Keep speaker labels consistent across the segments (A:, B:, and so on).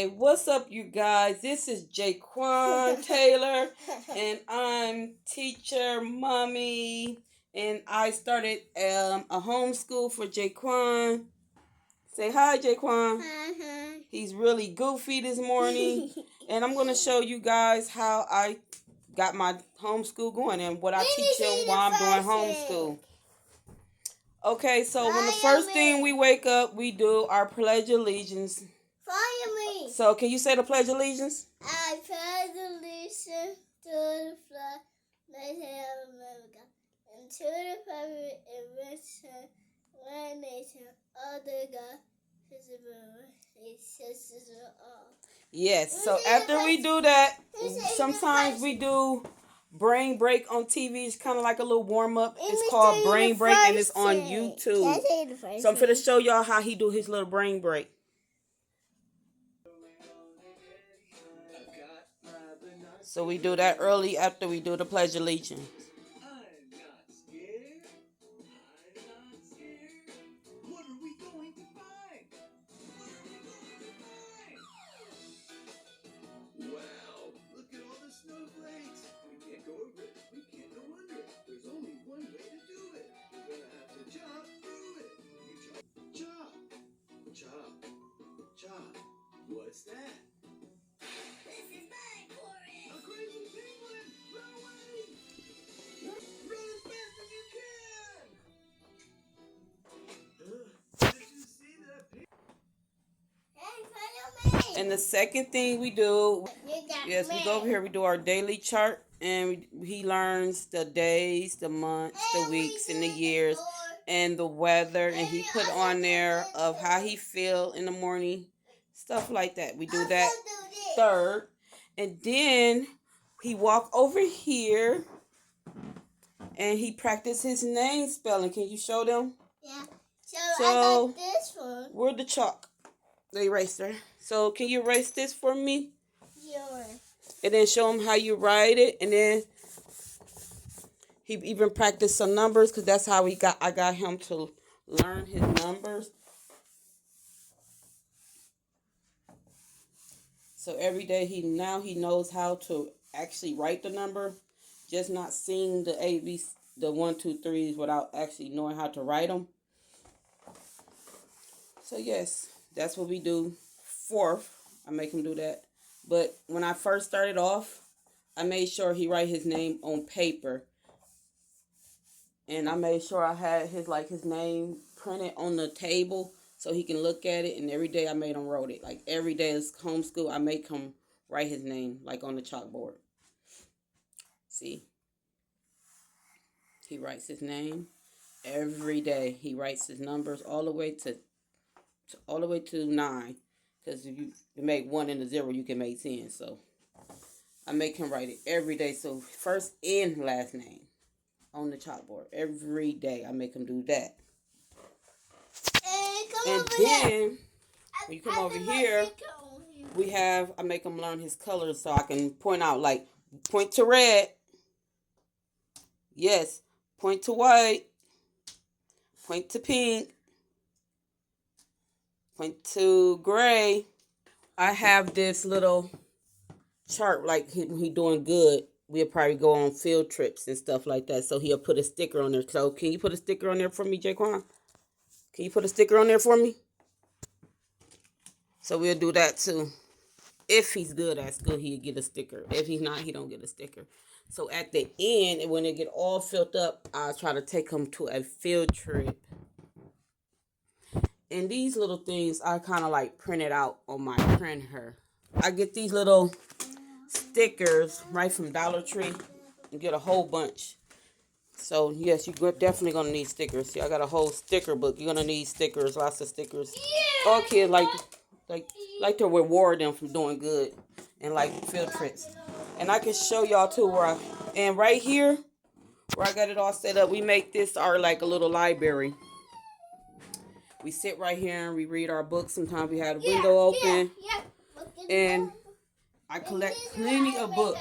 A: Okay, what's up, you guys? This is Jaquan Taylor, and I'm teacher, mommy, and I started a homeschool for Jaquan. Say hi, Jaquan.
B: Hi.
A: He's really goofy this morning, and I'm going to show you guys how I got my homeschool going and what I teach him while I'm doing homeschool. Okay, so when the first thing we wake up, we do our Pledge of Allegiance.
B: Follow me.
A: So, can you say the Pledge of Allegiance?
B: I pledge allegiance to the flag of America and to the republic in which one nation under God, visible, all.
A: Yes. So after we do that, sometimes we do brain break on TV. It's kind of like a little warm up. It's called brain break, and it's on YouTube. So I'm gonna show y'all how he do his little brain break. So we do that early after we do the Pledge of Allegiance.
C: What's that? This is my forest! A crazy penguin! Run away! Run as fast as you can! Did you see that pig?
B: Hey, follow me!
A: And the second thing we do, yes, we go over here, we do our daily chart, and he learns the days, the months, the weeks, and the years, and the weather, and he put on there of how he feel in the morning, stuff like that. We do that third, and then he walk over here, and he practice his name spelling. Can you show them?
B: Yeah.
A: So
B: I got this one.
A: Where's the chalk? The eraser. So can you erase this for me?
B: Sure.
A: And then show him how you write it, and then he even practiced some numbers because that's how I got him to learn his numbers. So every day he knows how to actually write the number, just not seeing the ABs, the 1, 2, 3s without actually knowing how to write them. So yes, that's what we do. Fourth, I make him do that. But when I first started off, I made sure he write his name on paper. And I made sure I had his name printed on the table so he can look at it. And every day I made him write it. Like every day is homeschool, I make him write his name like on the chalkboard. See? He writes his name every day. He writes his numbers all the way to 9. Because if you make 1 and a 0, you can make 10. So I make him write it every day. So first and last name on the chalkboard. Every day I make him do that. And then when you come over here, I make him learn his colors so I can point out, like, point to red. Yes. Point to white. Point to pink. Point to gray. I have this little chart, like he doing good. We'll probably go on field trips and stuff like that. So he'll put a sticker on there. So can you put a sticker on there for me, Jaquan? Can you put a sticker on there for me? So we'll do that too. If he's good at school, he'll get a sticker. If he's not, he don't get a sticker. So at the end, when they get all filled up, I'll try to take him to a field trip. And these little things I kind of like printed out on my printer. I get these little stickers right from Dollar Tree and get a whole bunch. So yes, you're definitely gonna need stickers. See, I got a whole sticker book. You're gonna need stickers, lots of stickers. Yeah. All kids like to reward them from doing good and like field trips. And I can show y'all too and right here where I got it all set up, we make this our like a little library. We sit right here and we read our books. Sometimes we have the window open. And I collect plenty of books.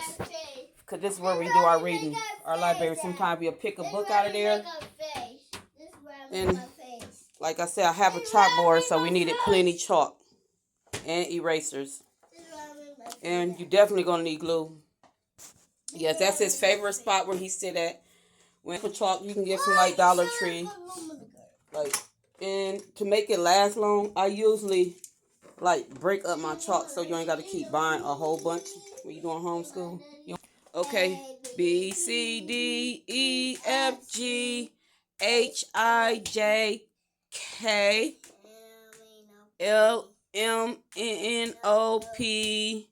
A: Because this is where we do our reading, our library. Sometimes we'll pick a book out of there. And like I said, I have a chalkboard, so we needed plenty chalk and erasers. And you definitely gonna need glue. Yes, that's his favorite spot where he sit at. When for chalk, you can get from like Dollar Tree. Like, and to make it last long, I usually like break up my chalk so you ain't got to keep buying a whole bunch when you doing homeschool. Okay, B C D E F G H I J K L M N O P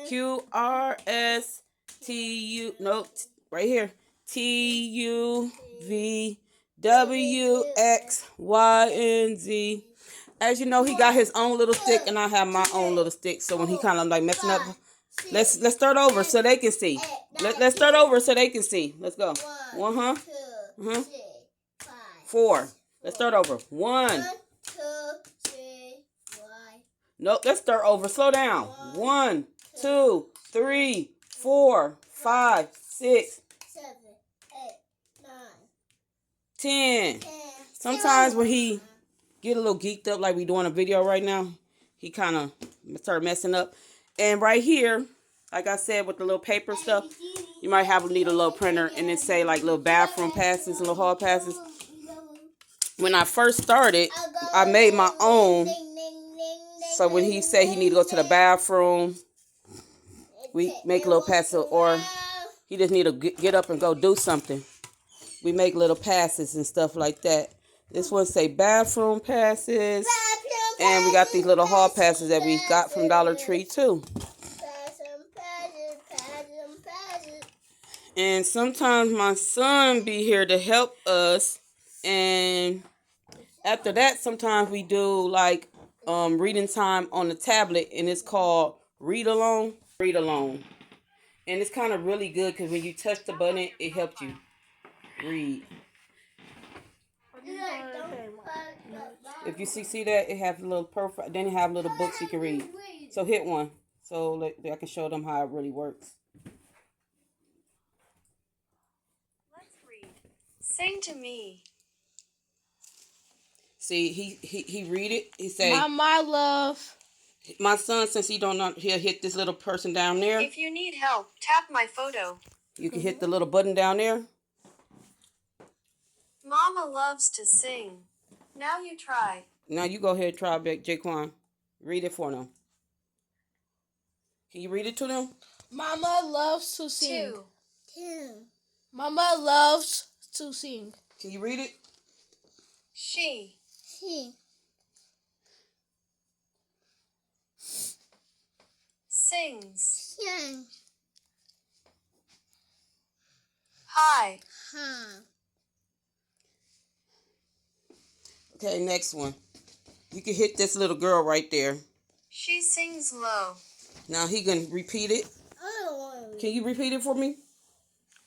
A: Q R S T U. Nope, right here. T U V W X Y and Z. As you know, he got his own little stick, and I have my own little stick. So when he kind of like messing up, let's start over so they can see. Let's start over so they can see. Let's go. 4. Let's start over. 1. Nope. Let's start over. Slow down. 1, 2, 3, 4, 5, 6, 10. Sometimes when he get a little geeked up like we doing a video right now, he kind of start messing up. And right here, like I said, with the little paper stuff, you might need a little printer and then say like little bathroom passes and little hall passes. When I first started, I made my own. So when he said he need to go to the bathroom, we make a little pass, or he just need to get up and go do something. We make little passes and stuff like that. This one say bathroom passes. And we got these little hall passes that we got from Dollar Tree too. And sometimes my son be here to help us. And after that, sometimes we do like reading time on the tablet, and it's called Read Along. Read Along. And it's kind of really good because when you touch the button, it helps you read. If you see that, it has a little profile. Then it have little books you can read. So hit one. So I can show them how it really works.
D: Let's read. Sing to me.
A: See, he read it. He say,
B: My love.
A: My son, since he don't know, he'll hit this little person down there.
D: If you need help, tap my photo.
A: You can hit the little button down there.
D: Mama loves to sing. Now you try.
A: Now you go ahead and try, Jaquan. Read it for them. Can you read it to them?
B: Mama loves to sing.
D: 2.
B: Mama loves to sing.
A: Can you read it?
D: She. Sings. Hi.
A: Okay, next one. You can hit this little girl right there.
D: She sings low.
A: Now he can repeat it. Can you repeat it for me?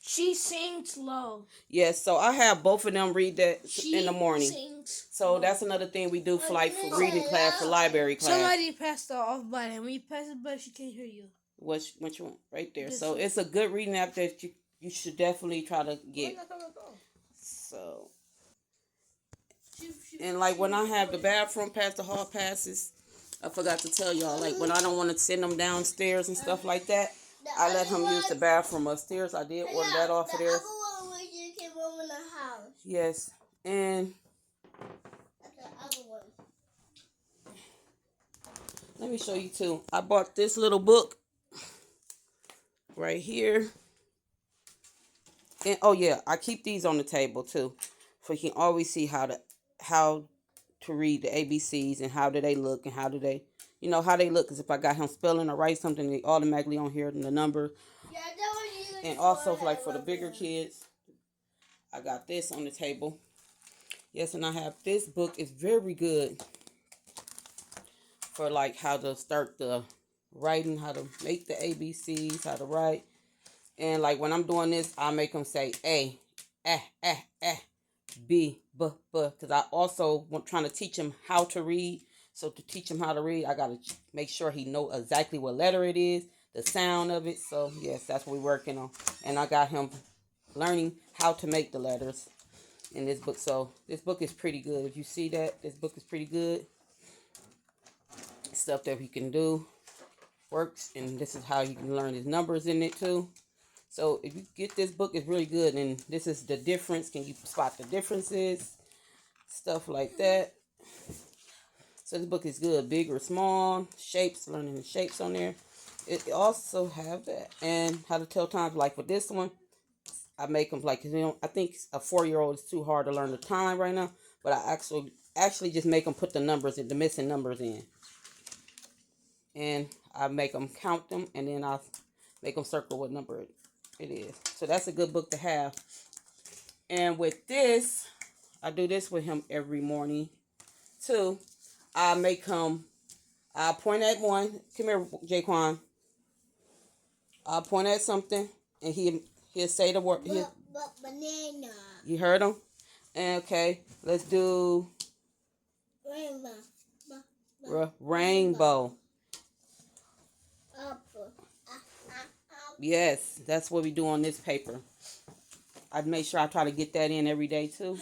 B: She sings low.
A: Yes, so I have both of them read that in the morning.
B: Sings
A: so that's another thing we do for like for reading class, for library class.
B: Somebody pressed the off button. When you press the button, she can't hear you.
A: Which one? Right there. So it's a good reading app that you should definitely try to get. So, and like when I have the bathroom pass, the hall passes, I forgot to tell y'all, like when I don't want to send them downstairs and stuff like that, I let him use the bathroom upstairs. I did order that off of there. Yes, and let me show you too. I bought this little book right here. And oh yeah, I keep these on the table too, so you can always see how to read the ABCs and how do they look and how do they, how they look. Because if I got him spelling or write something, they automatically on here and the number. And also like for the bigger kids, I got this on the table. Yes, and I have this book. It's very good for like how to start the writing, how to make the ABCs, how to write. And like when I'm doing this, I make them say A, B, B, because I also want trying to teach him how to read. So to teach him how to read, I got to make sure he know exactly what letter it is, the sound of it. So yes, that's what we're working on. And I got him learning how to make the letters in this book. So this book is pretty good. If you see that, this book is pretty good. Stuff that we can do. works, and this is how you can learn his numbers in it too. So if you get this book, it's really good, and this is the difference. Can you spot the differences? Stuff like that. So this book is good, big or small, shapes, learning the shapes on there. It also have that, and how to tell times. Like with this one, I make them like, I think a 4-year-old is too hard to learn the time right now, but I actually just make them put the numbers in, the missing numbers in, and I make them count them, and then I make them circle what number it is. So that's a good book to have. And with this, I do this with him every morning too. I make him, I point at one. Come here, Jaquan. I'll point at something, and he'll say the word.
B: Banana.
A: You heard him? And okay, let's do
B: Rainbow.
A: rainbow.
B: Apple.
A: Yes, that's what we do on this paper. I make sure I try to get that in every day too.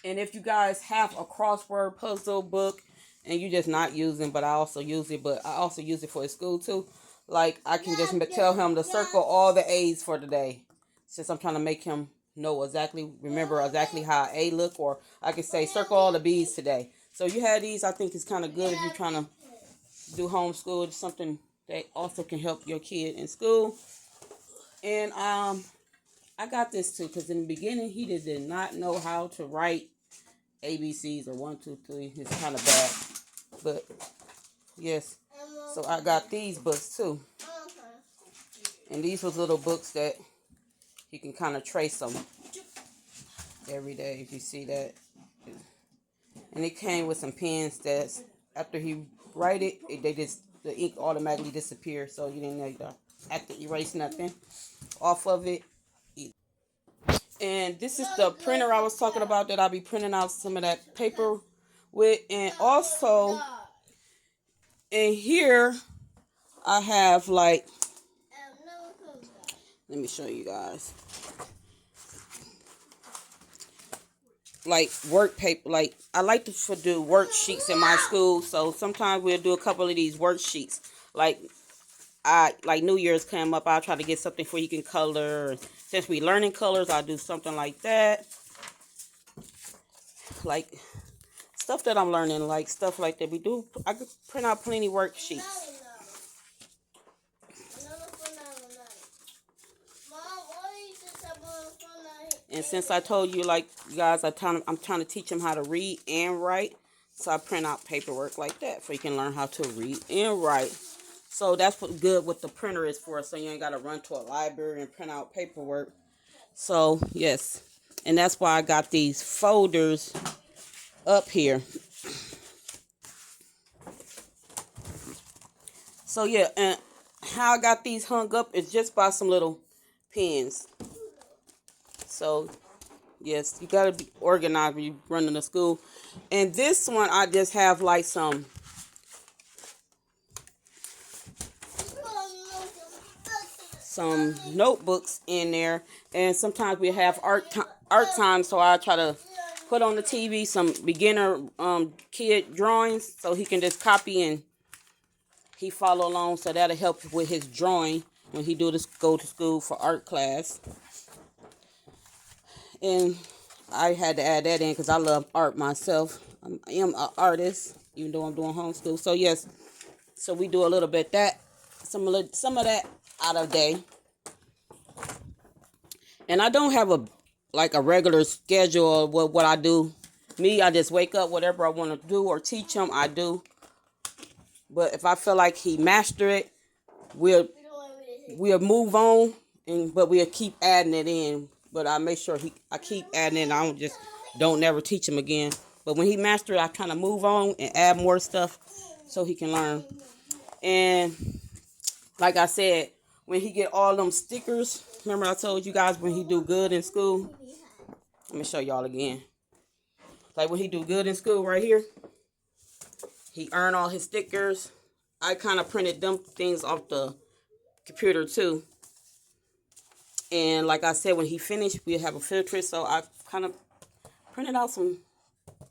A: And if you guys have a crossword puzzle book and you just not using, but I also use it, for his school too. Like I can just tell him to circle all the A's for the day, since I'm trying to make him remember exactly how A look, or I can say circle all the B's today. So you have these. I think it's kind of good if you're trying to do homeschool. It's something that also can help your kid in school. And I got this too, because in the beginning he did not know how to write ABCs or 1, 2, 3. It's kind of bad, but yes. So I got these books too, and these was little books that you can kind of trace them every day. If you see that, and it came with some pens that after he write it, the ink automatically disappears, so you didn't have to erase nothing off of it. And this is the printer I was talking about that I'll be printing out some of that paper with. And also in here I have like, let me show you guys, like work paper. Like I like to do worksheets in my school, so sometimes we'll do a couple of these worksheets. Like New Year's came up, I'll try to get something for you can color. Since we learning colors, I'll do something like that. Like stuff that I'm learning, like stuff like that. I could print out plenty worksheets. And since I told you, like, you guys, I'm trying to teach him how to read and write. So I print out paperwork like that so you can learn how to read and write. So that's what good what the printer is for. So you ain't got to run to a library and print out paperwork. So, yes. And that's why I got these folders up here. So, yeah. And how I got these hung up is just by some little pins. So, yes, you got to be organized when you running to school. And this one, I just have like some notebooks in there. And sometimes we have art time, so I try to put on the TV some beginner kid drawings so he can just copy and he follow along. So that'll help with his drawing when he go to school for art class. And I had to add that in because I love art myself. I am an artist, even though I'm doing homeschool. So yes, so we do a little bit that, some of that out of day. And I don't have a regular schedule of what I do. I just wake up, whatever I want to do or teach him, I do. But if I feel like he mastered it, we'll move on, but we'll keep adding it in. But I make sure I keep adding it. I don't never teach him again. But when he mastered it, I kind of move on and add more stuff so he can learn. And like I said, when he get all them stickers, remember I told you guys when he do good in school? Let me show y'all again. Like when he do good in school right here, he earn all his stickers. I kind of printed them things off the computer too. And like I said, when he finished, we'll have a field trip. So I kind of printed out some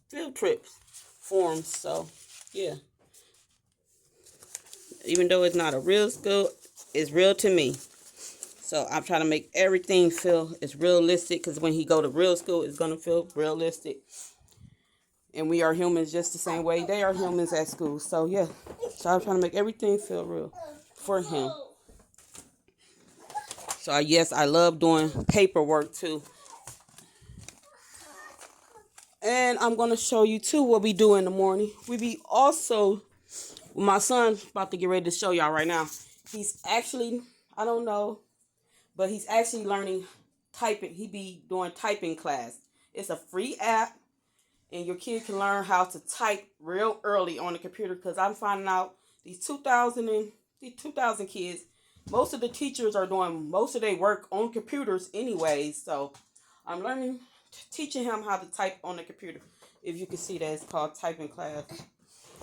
A: field trips forms. So, yeah. Even though it's not a real school, it's real to me. So I'm trying to make everything feel it's realistic, because when he go to real school, it's gonna feel realistic. And we are humans just the same way they are humans at school. So yeah, so I'm trying to make everything feel real for him. So yes, I love doing paperwork too. And I'm gonna show you too what we do in the morning. We be also, my son's about to get ready to show y'all right now. He's actually, I don't know, but he's actually learning typing. He be doing typing class. It's a free app, and your kid can learn how to type real early on the computer. Because I'm finding out these 2000 kids, most of the teachers are doing most of their work on computers anyways. So I'm teaching him how to type on the computer. If you can see that, it's called typing class.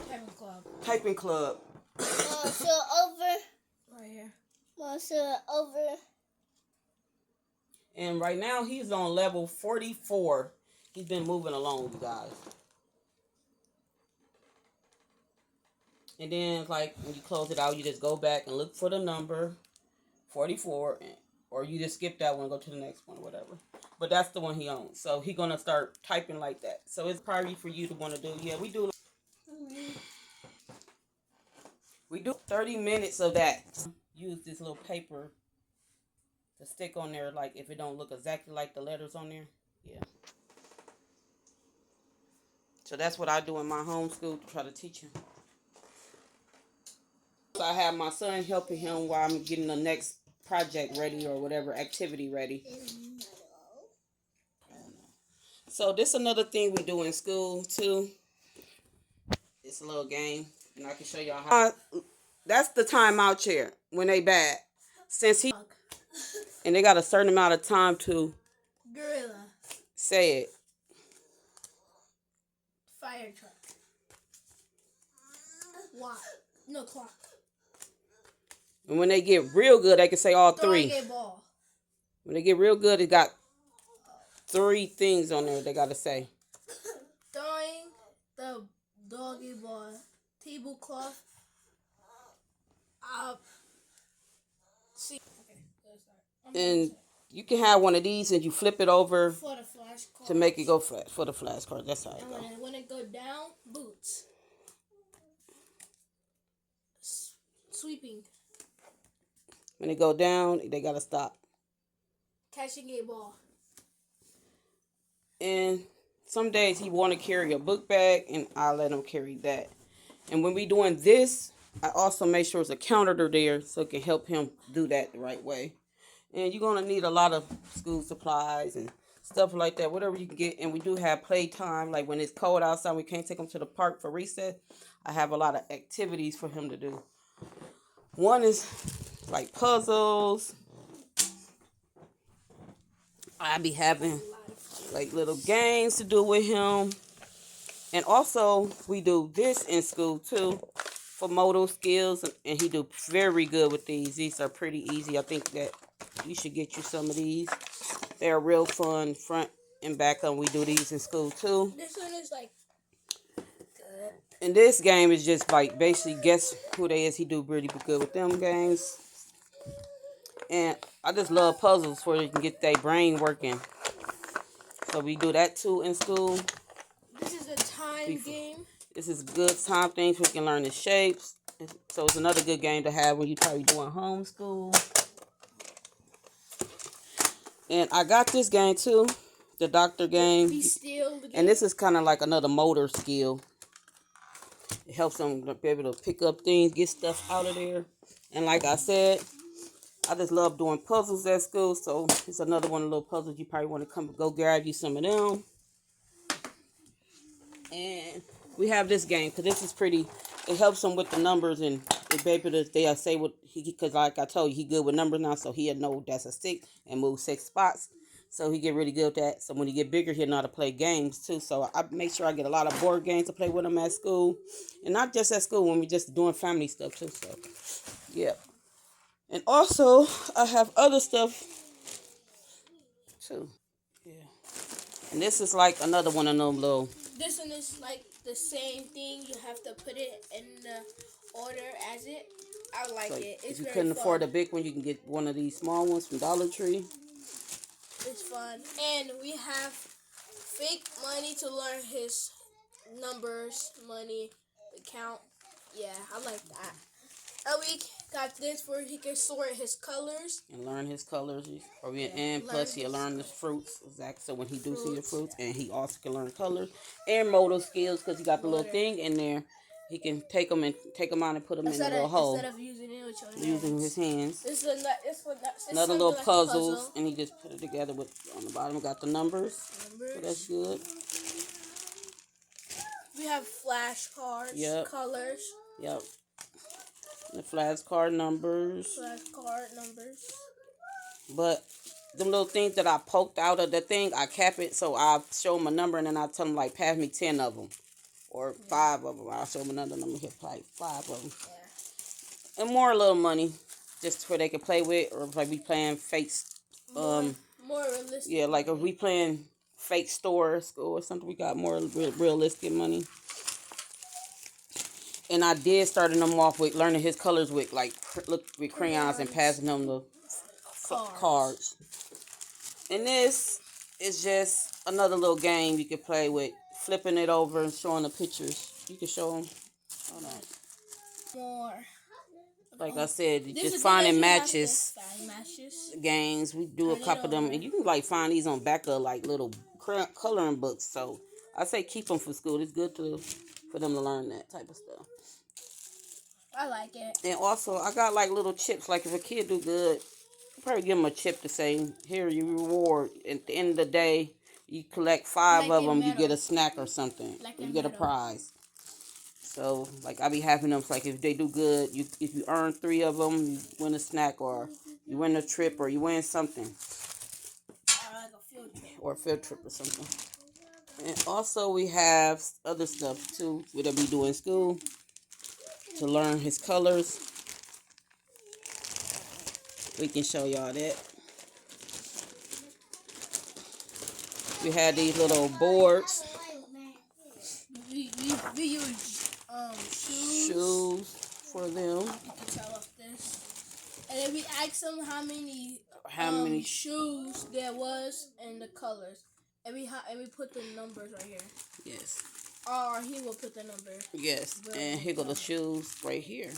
B: Typing club.
A: Typing club.
B: So over. Right here. So over.
A: And right now he's on level 44. He's been moving along, you guys. And then, like, when you close it out, you just go back and look for the number 44, or you just skip that one and go to the next one or whatever. But that's the one he owns. So he's going to start typing like that. So it's probably for you to want to do. Yeah, we do 30 minutes of that. Use this little paper to stick on there, like if it don't look exactly like the letters on there. Yeah. So that's what I do in my homeschool to try to teach him. So I have my son helping him while I'm getting the next project ready or whatever activity ready. So this is another thing we do in school too. It's a little game, and I can show y'all how. That's the timeout chair when they bad. And they got a certain amount of time to
B: Gorilla.
A: say it.
B: Fire truck. Watch. No clock.
A: And when they get real good, they can say all three.
B: Throwing a ball.
A: When they get real good, it got 3 things on there they got to say.
B: Throwing the doggy ball. Tablecloth. See. Okay,
A: And you can have one of these and you flip it over
B: for the flashcard.
A: to make it go flat for the flashcard. That's how it
B: And
A: goes.
B: when it go down, boots. Sweeping.
A: When it go down, they got to stop.
B: Catching a ball.
A: And some days he want to carry a book bag, and I let him carry that. And when we doing this, I also make sure it's a counter there so it can help him do that the right way. And you're going to need a lot of school supplies and stuff like that, whatever you can get. And we do have playtime. Like when it's cold outside, we can't take him to the park for recess. I have a lot of activities for him to do. One is like puzzles. I be having like little games to do with him. And also we do this in school too for motor skills, and he do very good with these. These are pretty easy. I think that you should get you some of these. They're real fun, front and back, and we do these in school too.
B: This one is like good.
A: And this game is just like basically guess who they is. He do really good with them games. And I just love puzzles where you can get their brain working. So we do that too in school.
B: This is a time game.
A: This is good time things we can learn the shapes. So it's another good game to have when you probably doing homeschool. And I got this game too, the doctor game.
B: Be still.
A: And this is kind of like another motor skill. It helps them be able to pick up things, get stuff out of there. And like I said, I just love doing puzzles at school. So it's another one of the little puzzles you probably want to come go grab you some of them. And we have this game because this is pretty. It helps them with the numbers, and the baby they say what he, because like I told you, he good with numbers now, so he'll know that's a 6 and move 6 spots. So he get really good at that. So when he get bigger, he'll know how to play games too. So I make sure I get a lot of board games to play with him at school, and not just at school when we just doing family stuff too. So yeah, and also I have other stuff too. Yeah, and this is like another one of them little.
B: This one is like the same thing. You have to put it in the order as it.
E: I like
A: So
E: it. It's
A: if you
E: very
A: couldn't
E: fun.
A: afford a big one, you can get one of these small ones from Dollar Tree.
E: It's fun. And we have fake money to learn his numbers, money, the count. Yeah, I like that. And we got this where he can sort his colors.
A: And learn his colors.
E: Yeah,
A: And plus
E: learn
A: he'll
E: his
A: learn the fruits. Exactly. So when he do see the
E: fruits.
A: fruits, and he also can learn colors and motor skills because he got the little
E: Motor.
A: thing in there. He can take them out and put them in a little hole
E: Instead of using it with your
A: using
E: hands.
A: his hands.
E: It's
A: Another little
E: like a
A: puzzles,
E: puzzle.
A: and he just put it together with on the bottom. Got the numbers, so that's good.
E: We have flashcards,
A: Yep.
E: colors,
A: Yep. The flashcard numbers.
E: flashcard numbers.
A: But them little things that I poked out of the thing, I cap it so I show them a number and then I tell them like pass me 10 of them or 5 of them. I'll show them another number here, like 5 of them.
E: Yeah.
A: And more little money just where they can play with, or if like we playing fake
E: More realistic.
A: yeah, like if we playing fake store or something, we got more realistic money. And I did starting them off with learning his colors with like look with crayons and passing them the cards. And this is just another little game you can play with, flipping it over and showing the pictures. You can show them. Hold on.
E: More.
A: Like I said,
E: This
A: just
E: is
A: finding
E: matches.
A: Games. We do a couple of them, and you can like find these on back of like little coloring books. So I say keep them for school. It's good for them to learn that type of stuff.
E: I like it.
A: And also, I got like little chips. Like if a kid do good, you probably give them a chip to say, "Here, you reward." At the end of the day, you collect 5 of them, you get a snack or something. You get a prize. So, like I be having them. Like if they do good, if you earn 3 of them, you win a snack, or you win a trip, or you win something,
E: Like a field trip.
A: or a field trip or something. And also we have other stuff too that we do in school to learn his colors. We can show y'all that. We had these little boards.
E: We use
A: Shoes for them.
E: You can tell off this. And then we asked them how many shoes there was and the colors. And we put the numbers right here.
A: Yes.
E: Or he will put the number.
A: Yes. And here go the shoes right here.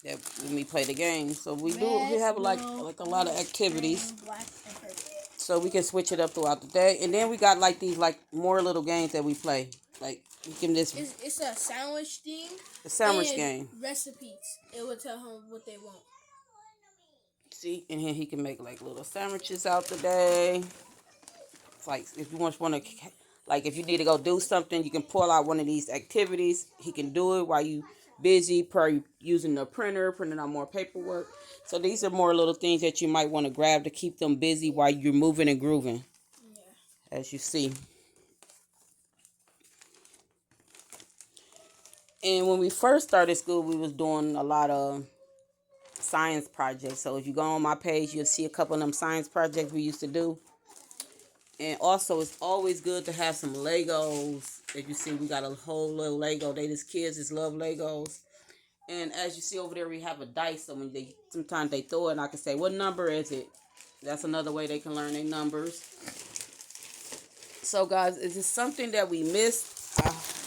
A: That when we play the game. So we have like a lot of activities.
E: Black and purple.
A: So we can switch it up throughout the day. And then we got like these like more little games that we play. Like you can just
E: it's a sandwich thing.
A: A sandwich game.
E: Recipes. It will tell him what they want.
A: See, and here he can make like little sandwiches out the day. It's like if you want to, like if you need to go do something, you can pull out one of these activities. He can do it while you busy using the printing out more paperwork. So these are more little things that you might want to grab to keep them busy while you're moving and grooving. Yeah. As you see. And when we first started school, we was doing a lot of science projects. So if you go on my page, you'll see a couple of them science projects we used to do. And also, it's always good to have some Legos. As you see, we got a whole little Lego. Kids just love Legos. And as you see over there, we have a dice. So sometimes they throw it, and I can say, what number is it? That's another way they can learn their numbers. So, guys, is this something that we missed?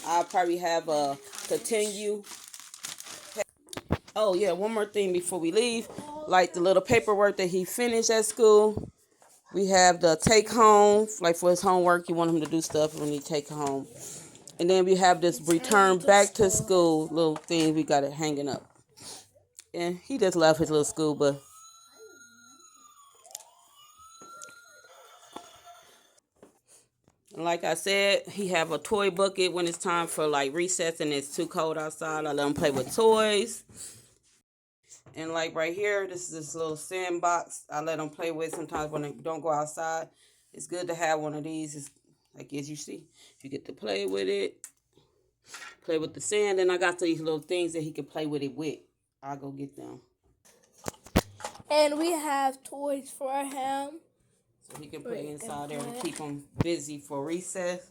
A: I'll probably have a continue. Oh, yeah, one more thing before we leave. Like the little paperwork that he finished at school. We have the take home, like for his homework, you want him to do stuff when he take home. And then we have this return back to school little thing we got it hanging up. And he just left his little school, but like I said, he have a toy bucket when it's time for like recess and it's too cold outside. I let him play with toys. And like right here, this is this little sandbox I let them play with sometimes when they don't go outside. It's good to have one of these. It's like as you see, you get to play with it, play with the sand. And I got these little things that he can play with it with. I'll go get them.
E: And we have toys for him.
A: So he can play inside there to keep him busy for recess.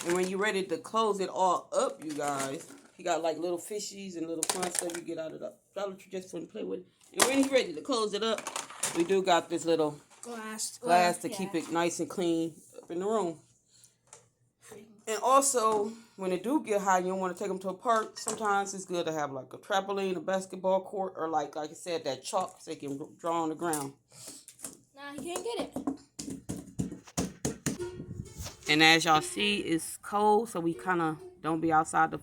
A: And when you're ready to close it all up, you guys, he got like little fishies and little fun stuff you get out of Dollar Tree just for to play with it. And when he's ready to close it up, we do got this little glass to keep it nice and clean up in the room. And also, when it do get high, you don't want to take them to a park. Sometimes it's good to have like a trampoline, a basketball court, or like I said, that chalk so they can draw on the ground.
E: Nah, he can't get it.
A: And as y'all see, it's cold, so we kind of don't be outside.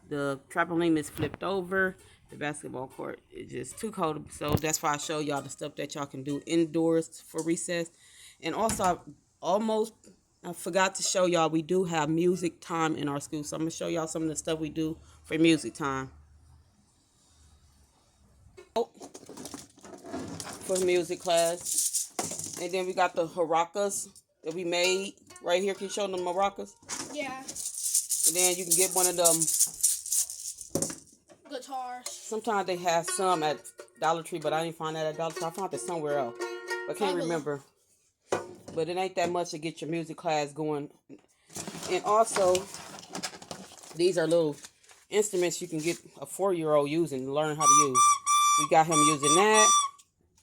A: The trampoline is flipped over. The basketball court is just too cold. So that's why I show y'all the stuff that y'all can do indoors for recess. And also, I forgot to show y'all, we do have music time in our school. So I'm going to show y'all some of the stuff we do for music time. For music class. And then we got the maracas that we made right here. Can you show them maracas?
E: Yeah.
A: And then you can get one of them
E: Guitars.
A: Sometimes they have some at Dollar Tree, but I didn't find that at Dollar Tree. I found it somewhere else. I can't remember. But it ain't that much to get your music class going. And also, these are little instruments you can get a 4-year-old using to learn how to use. We got him using that.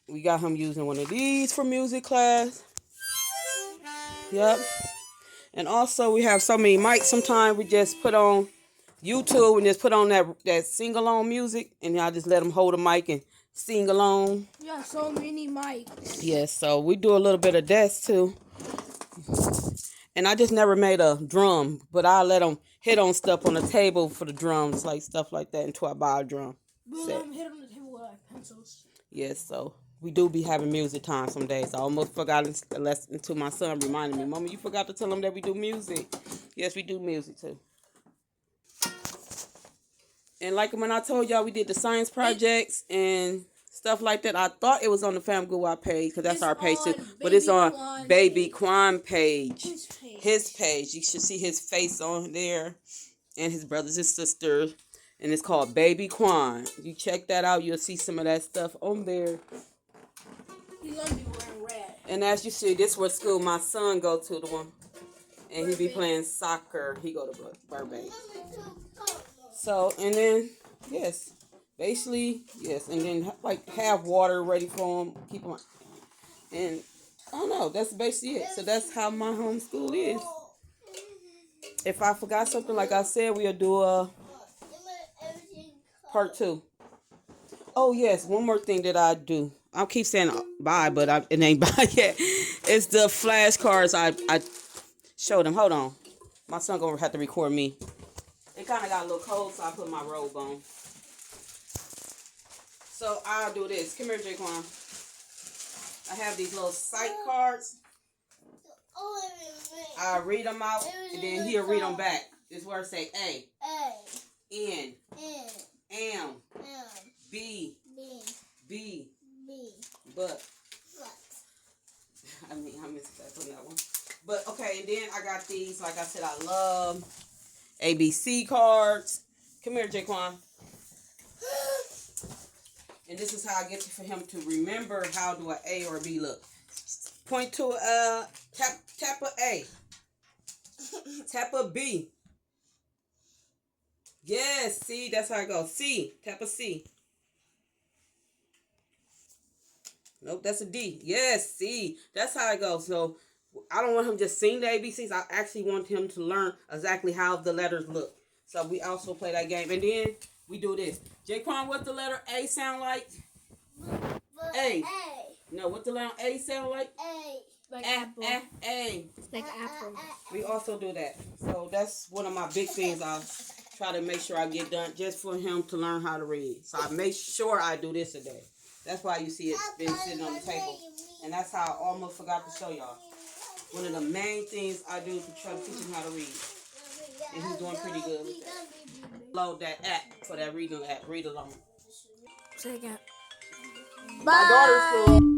A: We got him using one of these for music class. Yep. And also, we have so many mics. Sometimes we just put on YouTube and just put on that sing-along music, and I just let them hold the mic and sing along.
E: Yeah, so many mics.
A: Yes, so we do a little bit of that too. And I just never made a drum, but I let them hit on stuff on the table for the drums, like stuff like that, until I buy a drum.
E: We'll let them hit on the table with like pencils.
A: Yes, so we do be having music time some days. I almost forgot the lesson until my son reminded me. Mama, you forgot to tell them that we do music. Yes, we do music too. And like when I told y'all we did the science projects and stuff like that, I thought it was on the Fam Good page, because that's our page too. But it's on Baby Quan page. His page. You should see his face on there and his brothers and sisters. And it's called Baby Quan. You check that out, you'll see some of that stuff on there.
E: He's gonna be wearing red.
A: And as you see, this is what school my son go to, the one. And he be playing soccer. He go to Burbank. So, and then, yes, basically, yes, and then like have water ready for them, keep them, and I don't know, that's basically it. So that's how my homeschool is. If I forgot something, like I said, we'll do a part 2. Oh yes, one more thing that I do. I'll keep saying bye, but it ain't bye yet. It's the flashcards I showed them. Hold on, my son gonna have to record me. It kind of got a little cold, so I put my robe on. So I'll do this. Come here, Jaquan. I have these little sight cards. I read them out, and then he'll read them back. This is where it say A, N, M, B, but. I missed that on that one. But, okay, and then I got these, like I said, I love ABC cards. Come here, Jaquan. And this is how I get for him to remember how do an A or B look. Point to tap a A. Tap a B. Yes, see, that's how it goes. C, tap a C. Nope, that's a D. Yes, C. That's how it goes. So I don't want him just sing the ABCs. I actually want him to learn exactly how the letters look. So we also play that game. And then we do this. Jaquan, what the letter A sound like? A. No, what the letter A sound like?
B: A.
E: Like apple.
A: A.
E: Like apple.
A: We also do that. So that's one of my big things I try to make sure I get done just for him to learn how to read. So I make sure I do this today. That's why you see it been sitting on the table. And that's how I almost forgot to show y'all. One of the main things I do to try to teach him how to read. And he's doing pretty good with that. Load that app for that reading app. Read along.
E: Say again.
A: My daughter's school.